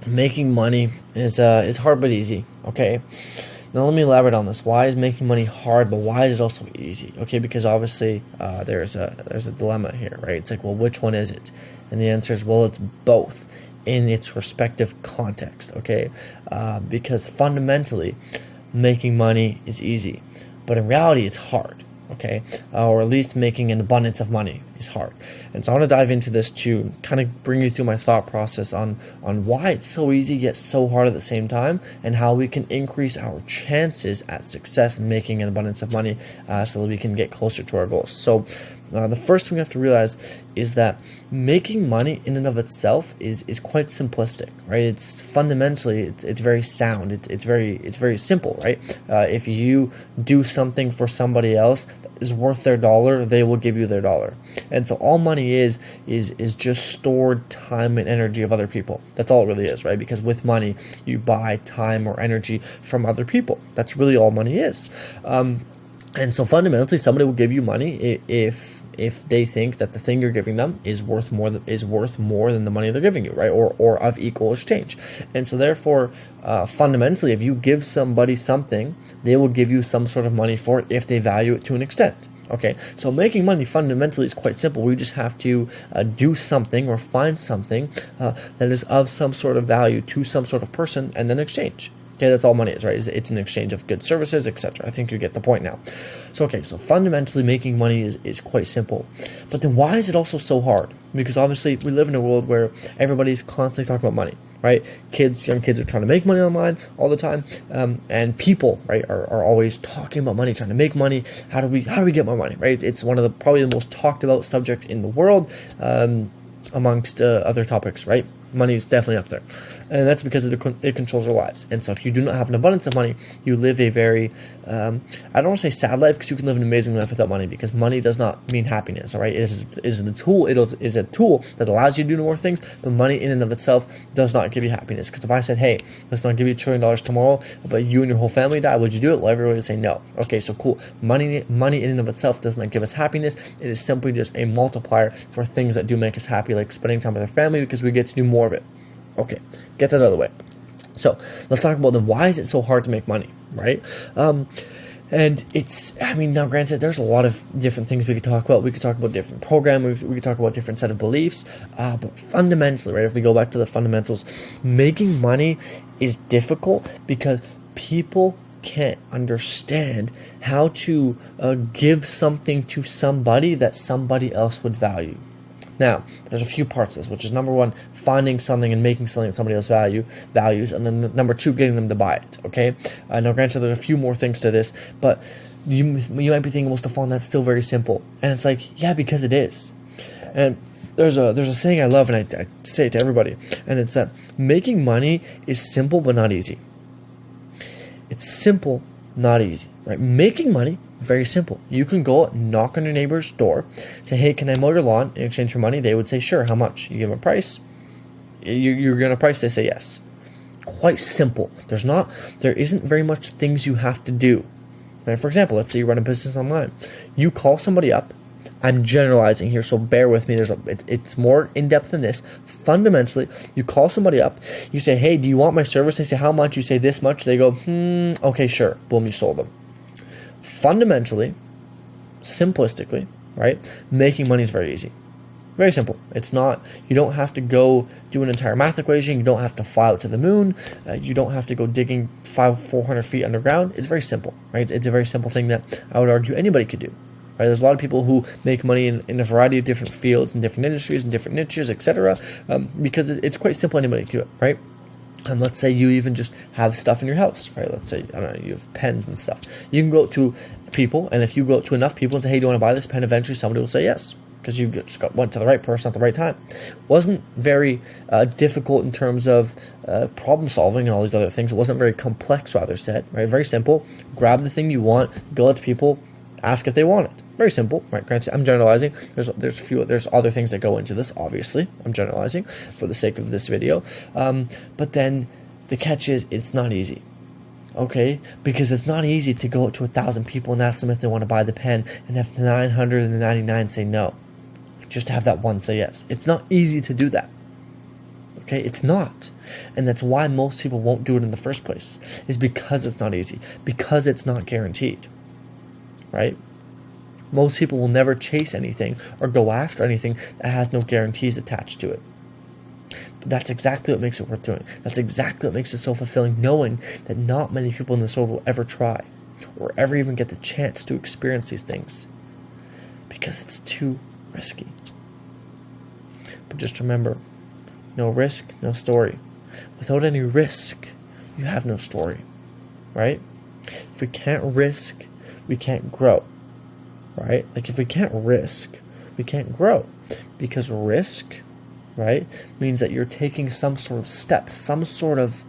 making money is hard but easy. Okay, now let me elaborate on this. Why is making money hard, but why is it also easy? Okay, because obviously there's a dilemma here, right? It's like, well, which one is it? And the answer is, well, it's both in its respective context. Okay, because fundamentally, making money is easy, but in reality, it's hard. Okay, or at least making an abundance of money is hard. And so I want to dive into this to kind of bring you through my thought process on why it's so easy yet so hard at the same time, and how we can increase our chances at success in making an abundance of money, so that we can get closer to our goals. So the first thing we have to realize is that making money in and of itself is quite simplistic, right? It's fundamentally it's very sound. It's very simple, right? If you do something for somebody else that is worth their dollar, they will give you their dollar. And so all money is just stored time and energy of other people. That's all it really is, right? Because with money you buy time or energy from other people. That's really all money is. And so fundamentally, somebody will give you money if they think that the thing you're giving them is worth more than the money they're giving you, right? Or of equal exchange. And so therefore, fundamentally, if you give somebody something, they will give you some sort of money for it if they value it to an extent. Okay, so making money fundamentally is quite simple. We just have to do something or find something that is of some sort of value to some sort of person and then exchange. Okay, that's all money is, right? It's an exchange of goods, services, etc. I think you get the point now. So, okay, so fundamentally making money is quite simple. But then why is it also so hard? Because obviously we live in a world where everybody's constantly talking about money, right? Young kids are trying to make money online all the time. And people, right, are always talking about money, trying to make money. How do we get more money, right? It's one of the probably the most talked about subject in the world, amongst other topics, right? Money is definitely up there, and that's because it controls our lives. And so if you do not have an abundance of money, you live a very I don't want to say sad life, because you can live an amazing life without money, because money does not mean happiness. All right, it is a tool. It is a tool that allows you to do more things, but money in and of itself does not give you happiness. Because if I said, hey, let's not give you $1 trillion tomorrow, but you and your whole family die, would you do it? Well, everybody would say no. Okay, so cool. Money in and of itself does not give us happiness. It is simply just a multiplier for things that do make us happy, like spending time with our family, because we get to do more of it. Okay, get that out of the way. So let's talk about then why is it so hard to make money, right? And now granted, there's a lot of different things we could talk about. We could talk about different programs. We could talk about different set of beliefs. But fundamentally, right, if we go back to the fundamentals, making money is difficult because people can't understand how to give something to somebody that somebody else would value. Now, there's a few parts to this, which is number one, finding something and making something that somebody else values, and then number two, getting them to buy it. Okay. Now, granted, there's a few more things to this, but you might be thinking, well, Stefan, that's still very simple, and it's like, yeah, because it is. And there's a saying I love, and I say it to everybody, and it's that making money is simple but not easy. It's simple, not easy, right? Making money, very simple. You can go knock on your neighbor's door, say, hey, can I mow your lawn in exchange for money? They would say, sure, how much? You give them a price. You're going to price, they say yes. Quite simple. There isn't very much things you have to do. Right? For example, let's say you run a business online. You call somebody up. I'm generalizing here, so bear with me. It's more in-depth than this. Fundamentally, you call somebody up. You say, hey, do you want my service? They say, how much? You say, this much. They go, okay, sure. Boom, you sold them. Fundamentally, simplistically, right, making money is very easy. Very simple. It's not, you don't have to go do an entire math equation. You don't have to fly out to the moon. You don't have to go digging 400 feet underground. It's very simple, right? It's a very simple thing that I would argue anybody could do. Right? There's a lot of people who make money in a variety of different fields and different industries and different niches, etc. Because it's quite simple. Anybody can do it, right? And let's say you even just have stuff in your house, right? Let's say, I don't know, you have pens and stuff. You can go to people, and if you go to enough people and say, hey, do you want to buy this pen? Eventually somebody will say yes, because you just went to the right person at the right time. Wasn't very difficult in terms of problem solving and all these other things. It wasn't very complex, rather said, right? Very simple. Grab the thing you want, go to people, ask if they want it. Very simple, right? Granted, I'm generalizing. There's other things that go into this. Obviously, I'm generalizing for the sake of this video. But then the catch is, it's not easy. Okay, because it's not easy to go up to 1,000 people and ask them if they want to buy the pen and have 999 say no, just to have that one say yes. It's not easy to do that. Okay, it's not. And that's why most people won't do it in the first place, is because it's not easy, because it's not guaranteed, right? Most people will never chase anything or go after anything that has no guarantees attached to it. But that's exactly what makes it worth doing. That's exactly what makes it so fulfilling, knowing that not many people in this world will ever try or ever even get the chance to experience these things because it's too risky. But just remember, no risk, no story. Without any risk, you have no story, right? If we can't risk, we can't grow, right? Like if we can't risk, we can't grow, because risk, right, means that you're taking some sort of step, some sort of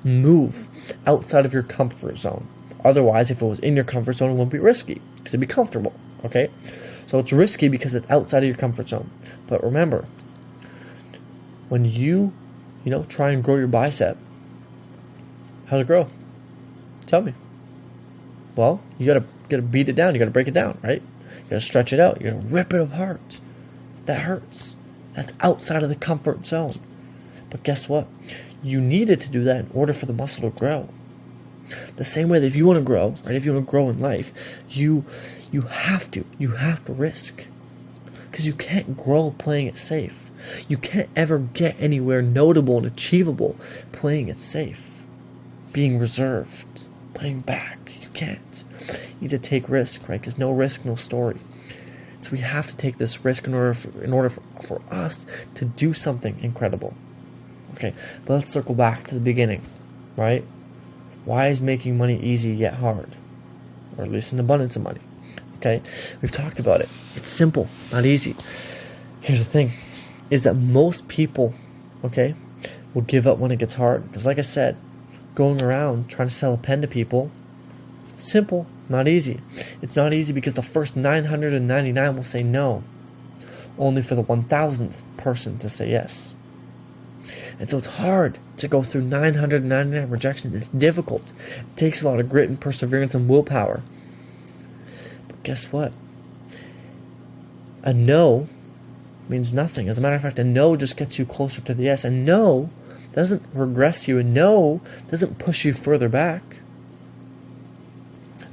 move outside of your comfort zone. Otherwise, if it was in your comfort zone, it wouldn't be risky because it'd be comfortable, okay? So it's risky because it's outside of your comfort zone. But remember, when you try and grow your bicep, how's it grow? Tell me. Well, you gotta beat it down. You gotta break it down, right? You gotta stretch it out. You gotta rip it apart. That hurts. That's outside of the comfort zone. But guess what? You needed to do that in order for the muscle to grow. The same way that if you want to grow, right? If you want to grow in life, you have to risk, because you can't grow playing it safe. You can't ever get anywhere notable and achievable playing it safe, being reserved, playing back. You can't. You need to take risk, right? Because no risk, no story. So we have to take this risk in order for us to do something incredible. Okay, but let's circle back to the beginning, right? Why is making money easy yet hard? Or at least an abundance of money. Okay, we've talked about it. It's simple, not easy. Here's the thing, is that most people, okay, will give up when it gets hard. Because like I said, going around trying to sell a pen to people, simple, not easy. It's not easy because the first 999 will say no, only for the 1000th person to say yes. And so it's hard to go through 999 rejections. It's difficult. It takes a lot of grit and perseverance and willpower. But guess what? A no means nothing. As a matter of fact, a no just gets you closer to the yes. A no doesn't regress you. A no doesn't push you further back.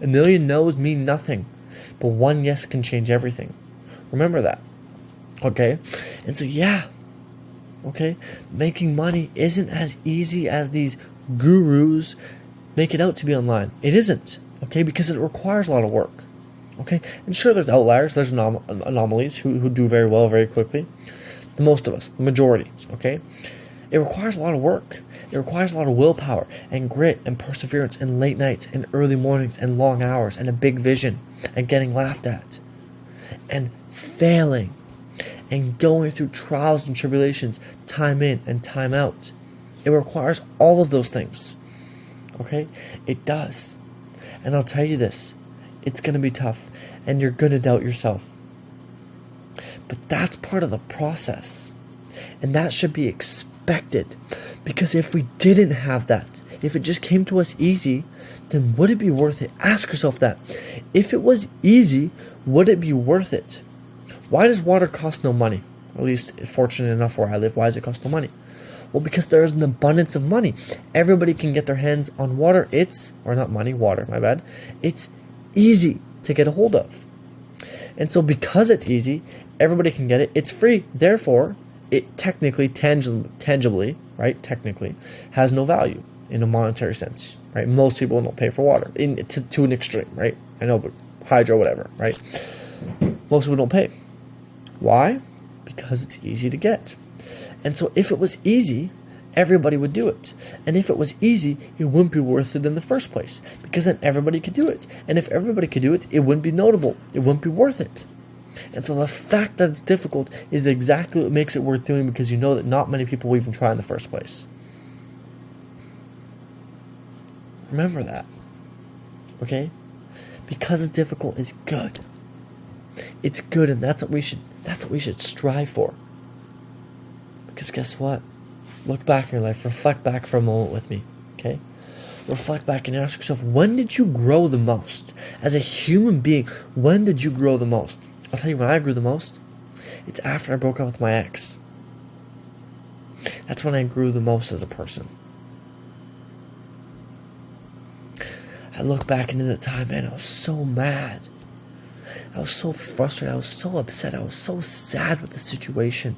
A million no's mean nothing, but one yes can change everything. Remember that. Okay? And so okay, making money isn't as easy as these gurus make it out to be online. It isn't, okay, because it requires a lot of work. Okay, and sure, there's outliers, there's anomalies who do very well very quickly. The most of us, the majority, okay? It requires a lot of work. It requires a lot of willpower and grit and perseverance and late nights and early mornings and long hours and a big vision and getting laughed at and failing and going through trials and tribulations, time in and time out. It requires all of those things, okay? It does. And I'll tell you this, it's going to be tough and you're going to doubt yourself. But that's part of the process. And that should be expected. Because if we didn't have that, if it just came to us easy, then would it be worth it? Ask yourself that. If it was easy, would it be worth it? Why does water cost no money? At least, fortunate enough where I live, why does it cost no money? Well, because there's an abundance of money. Everybody can get their hands on water. Water, my bad. It's easy to get a hold of. And so because it's easy, everybody can get it. It's free. Therefore, it technically, tangibly, right, technically, has no value in a monetary sense, right? Most people don't pay for water to an extreme, right? I know, but hydro, whatever, right? Most people don't pay. Why? Because it's easy to get. And so if it was easy, everybody would do it. And if it was easy, it wouldn't be worth it in the first place, because then everybody could do it. And if everybody could do it, it wouldn't be notable. It wouldn't be worth it. And so the fact that it's difficult is exactly what makes it worth doing, because you know that not many people will even try in the first place. Remember that. Okay? Because it's difficult is good. It's good, and that's what we should strive for. Because guess what? Look back in your life, reflect back for a moment with me, okay? Reflect back and ask yourself, when did you grow the most? As a human being, when did you grow the most? I'll tell you when I grew the most. It's after I broke up with my ex. That's when I grew the most as a person. I look back into the time, man, I was so mad. I was so frustrated. I was so upset. I was so sad with the situation.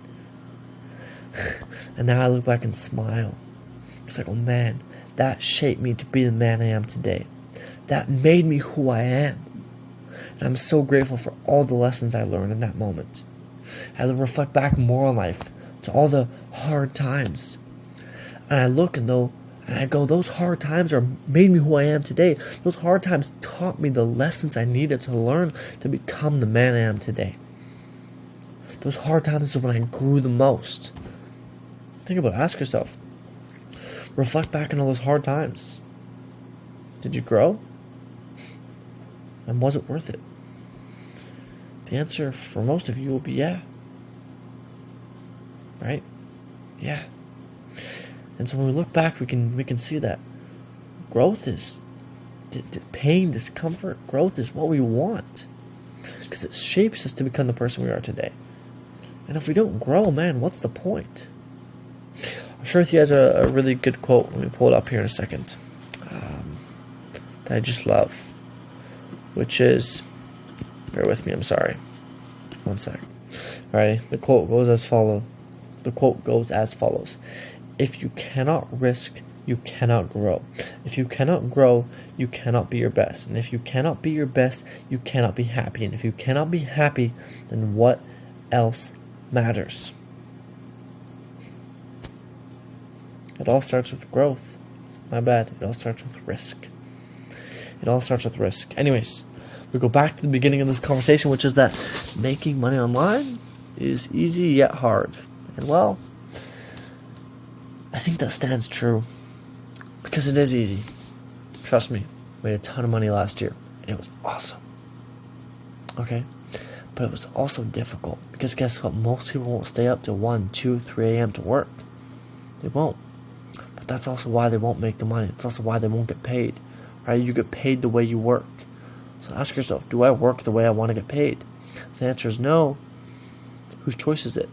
And now I look back and smile. It's like, oh man, that shaped me to be the man I am today. That made me who I am. And I'm so grateful for all the lessons I learned in that moment. I reflect back more on life, to all the hard times. And I look and I go, those hard times made me who I am today. Those hard times taught me the lessons I needed to learn to become the man I am today. Those hard times is when I grew the most. Think about it. Ask yourself. Reflect back on all those hard times. Did you grow? And was it worth it? The answer for most of you will be yeah. Right? Yeah. And so when we look back, we can see that growth is pain, discomfort. Growth is what we want, because it shapes us to become the person we are today. And if we don't grow, man, what's the point? I'll share with you guys a really good quote. Let me pull it up here in a second. That I just love, which is, bear with me, I'm sorry. One sec. Alright, the quote goes as follows. If you cannot risk, you cannot grow. If you cannot grow, you cannot be your best. And if you cannot be your best, you cannot be happy. And if you cannot be happy, then what else matters? It all starts with growth. My bad. It all starts with risk. It all starts with risk. Anyways, we go back to the beginning of this conversation, which is that making money online is easy yet hard. And well, I think that stands true, because it is easy. Trust me, made a ton of money last year, and it was awesome. Okay? But it was also difficult, because guess what? Most people won't stay up till 1, 2, 3 a.m. to work. They won't. But that's also why they won't make the money. It's also why they won't get paid. Right? You get paid the way you work. So ask yourself, do I work the way I want to get paid? If the answer is no, whose choice is it?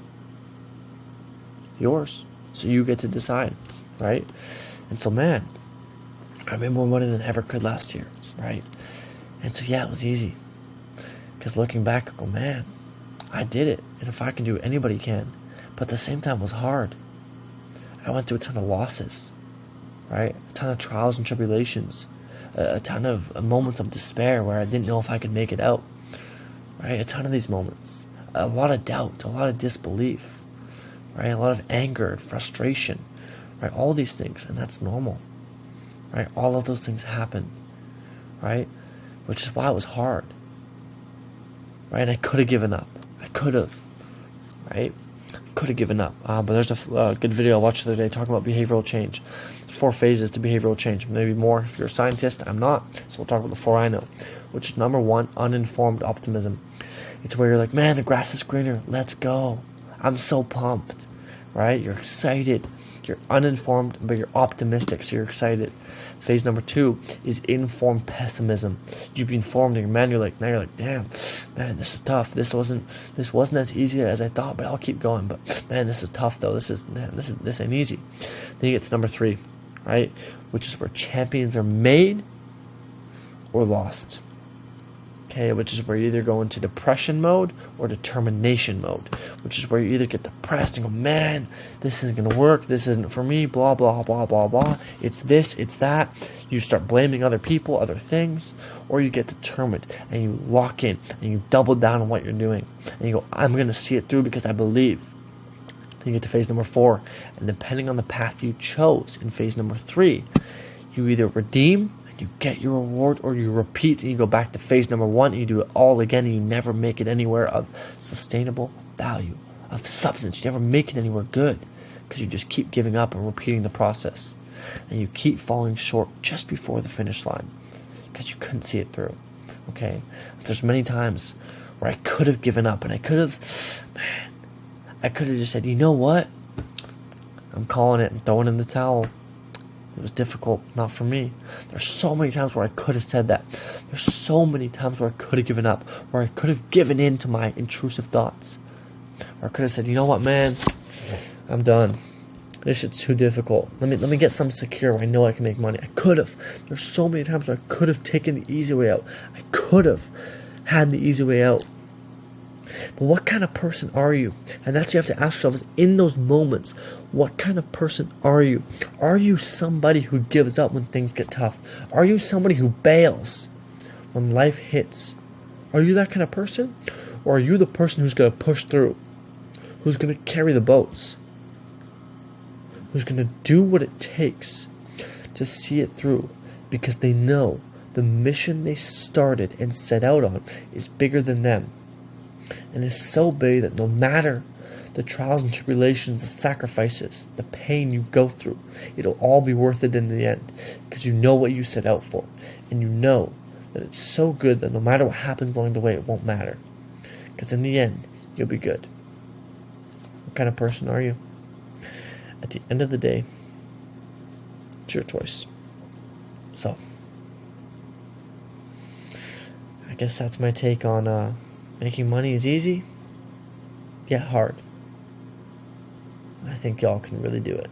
Yours. So you get to decide, right? And so, man, I made more money than I ever could last year, right? And so, yeah, it was easy. Because looking back, I go, man, I did it. And if I can do it, anybody can. But at the same time, it was hard. I went through a ton of losses, right? A ton of trials and tribulations. A ton of moments of despair where I didn't know if I could make it out, right? A ton of these moments. A lot of doubt, a lot of disbelief, right? A lot of anger, frustration, right? All these things, and that's normal, right? All of those things happened, right? Which is why it was hard, right? I could have given up. I could have, right? Could have given up. But there's a good video I watched the other day talking about behavioral change. 4 phases to behavioral change. Maybe more if you're a scientist. I'm not. So we'll talk about the 4 I know. Which is number 1, uninformed optimism. It's where you're like, man, the grass is greener. Let's go. I'm so pumped. Right? You're excited. You're uninformed, but you're optimistic, so you're excited. Phase number 2 is informed pessimism. You've been formed, and now you're like, damn, man, this is tough. This wasn't as easy as I thought, but I'll keep going. But man, this is tough though. This ain't easy. Then you get to number 3, right? Which is where champions are made or lost. Okay, which is where you either go into depression mode or determination mode, which is where you either get depressed and go, man, this isn't going to work, this isn't for me, blah, blah, blah, blah, blah, it's this, it's that. You start blaming other people, other things, or you get determined and you lock in and you double down on what you're doing. And you go, I'm going to see it through because I believe. Then you get to phase number 4, and depending on the path you chose in phase number 3, you either redeem, you get your reward, or you repeat and you go back to phase number 1 and you do it all again, and you never make it anywhere of sustainable value, of substance. You never make it anywhere good, because you just keep giving up and repeating the process, and you keep falling short just before the finish line because you couldn't see it through. Okay, there's many times where I could have given up, and I could have just said, you know what, I'm calling it, I'm throwing in the towel. It was difficult, not for me. There's so many times where I could have said that. There's so many times where I could have given up, where I could have given in to my intrusive thoughts. Or I could have said, you know what, man, I'm done. This shit's too difficult. Let me get some secure where I know I can make money. I could have. There's so many times where I could have taken the easy way out. I could have had the easy way out. But what kind of person are you? And that's what you have to ask yourself is in those moments, what kind of person are you? Are you somebody who gives up when things get tough? Are you somebody who bails when life hits? Are you that kind of person? Or are you the person who's going to push through? Who's going to carry the boats? Who's going to do what it takes to see it through because they know the mission they started and set out on is bigger than them. And is so big that no matter the trials and tribulations, the sacrifices, the pain you go through, it'll all be worth it in the end because you know what you set out for. And you know that it's so good that no matter what happens along the way, it won't matter. Because in the end, you'll be good. What kind of person are you? At the end of the day, it's your choice. So, I guess that's my take on making money is easy, yet hard. I think y'all can really do it.